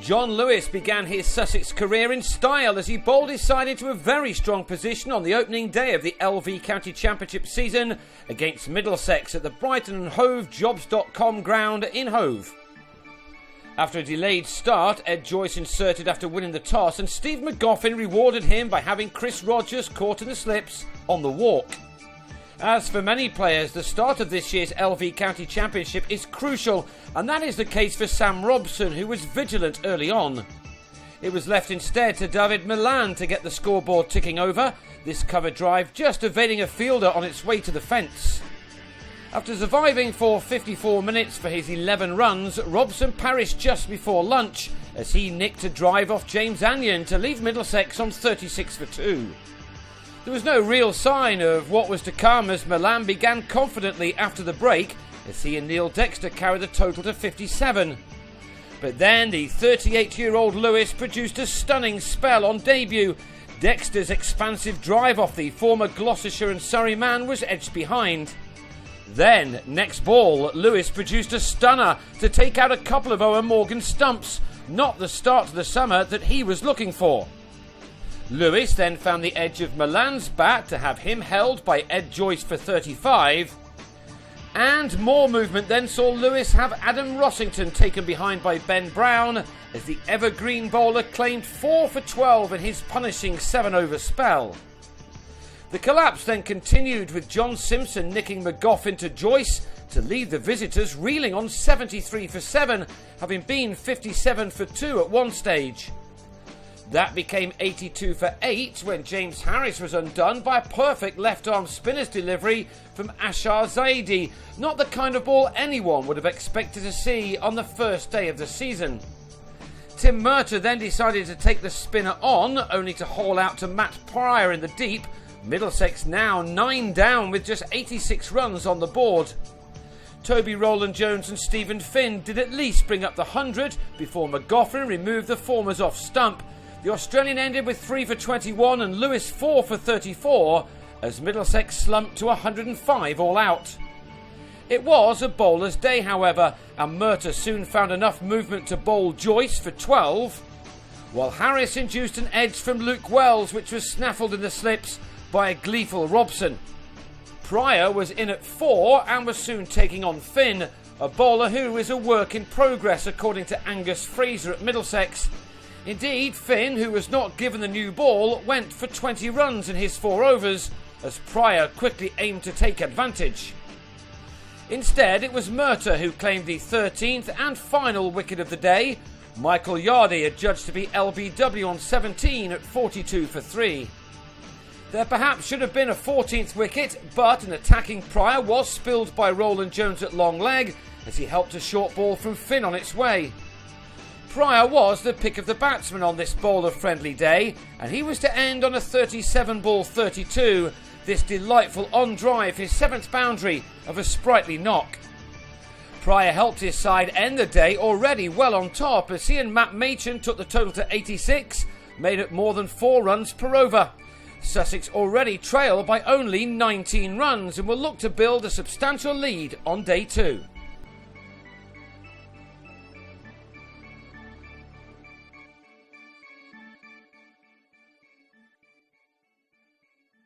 John Lewis began his Sussex career in style as he bowled his side into a very strong position on the opening day of the LV County Championship season against Middlesex at the Brighton and Hove Jobs.com ground in Hove. After a delayed start, Ed Joyce inserted after winning the toss, and Steve McGoffin rewarded him by having Chris Rogers caught in the slips on the walk. As for many players, the start of this year's LV County Championship is crucial, and that is the case for Sam Robson, who was vigilant early on. It was left instead to David Milan to get the scoreboard ticking over, this cover drive just evading a fielder on its way to the fence. After surviving for 54 minutes for his 11 runs, Robson perished just before lunch as he nicked a drive off James Anyon to leave Middlesex on 36 for 2. There was no real sign of what was to come as Milan began confidently after the break as he and Neil Dexter carried the total to 57. But then the 38-year-old Lewis produced a stunning spell on debut. Dexter's expansive drive off the former Gloucestershire and Surrey man was edged behind. Then, next ball, Lewis produced a stunner to take out a couple of Owen Morgan stumps, not the start to the summer that he was looking for. Lewis then found the edge of Milan's bat to have him held by Ed Joyce for 35. And more movement then saw Lewis have Adam Rossington taken behind by Ben Brown as the evergreen bowler claimed 4 for 12 in his punishing 7-over spell. The collapse then continued with John Simpson nicking McGoffin to Joyce to leave the visitors reeling on 73 for 7, having been 57 for 2 at one stage. That became 82 for 8 when James Harris was undone by a perfect left-arm spinner's delivery from Ashar Zaidi, not the kind of ball anyone would have expected to see on the first day of the season. Tim Murtagh then decided to take the spinner on, only to haul out to Matt Pryor in the deep. Middlesex now 9 down with just 86 runs on the board. Toby Rowland-Jones and Stephen Finn did at least bring up the 100 before McGoffin removed the formers off stump. The Australian ended with 3 for 21 and Lewis 4 for 34 as Middlesex slumped to 105 all out. It was a bowler's day, however, and Murtagh soon found enough movement to bowl Joyce for 12, while Harris induced an edge from Luke Wells, which was snaffled in the slips by a gleeful Robson. Pryor was in at 4 and was soon taking on Finn, a bowler who is a work in progress according to Angus Fraser at Middlesex. Indeed, Finn, who was not given the new ball, went for 20 runs in his 4 overs as Pryor quickly aimed to take advantage. Instead, it was Murtagh who claimed the 13th and final wicket of the day. Michael Yardy adjudged to be LBW on 17 at 42 for 3. There perhaps should have been a 14th wicket, but an attacking Pryor was spilled by Rowland-Jones at long leg as he helped a short ball from Finn on its way. Pryor was the pick of the batsman on this bowler-friendly day, and he was to end on a 37-ball 32, this delightful on-drive, his 7th boundary of a sprightly knock. Pryor helped his side end the day already well on top as he and Matt Machin took the total to 86, made it more than 4 runs per over. Sussex already trail by only 19 runs and will look to build a substantial lead on day 2.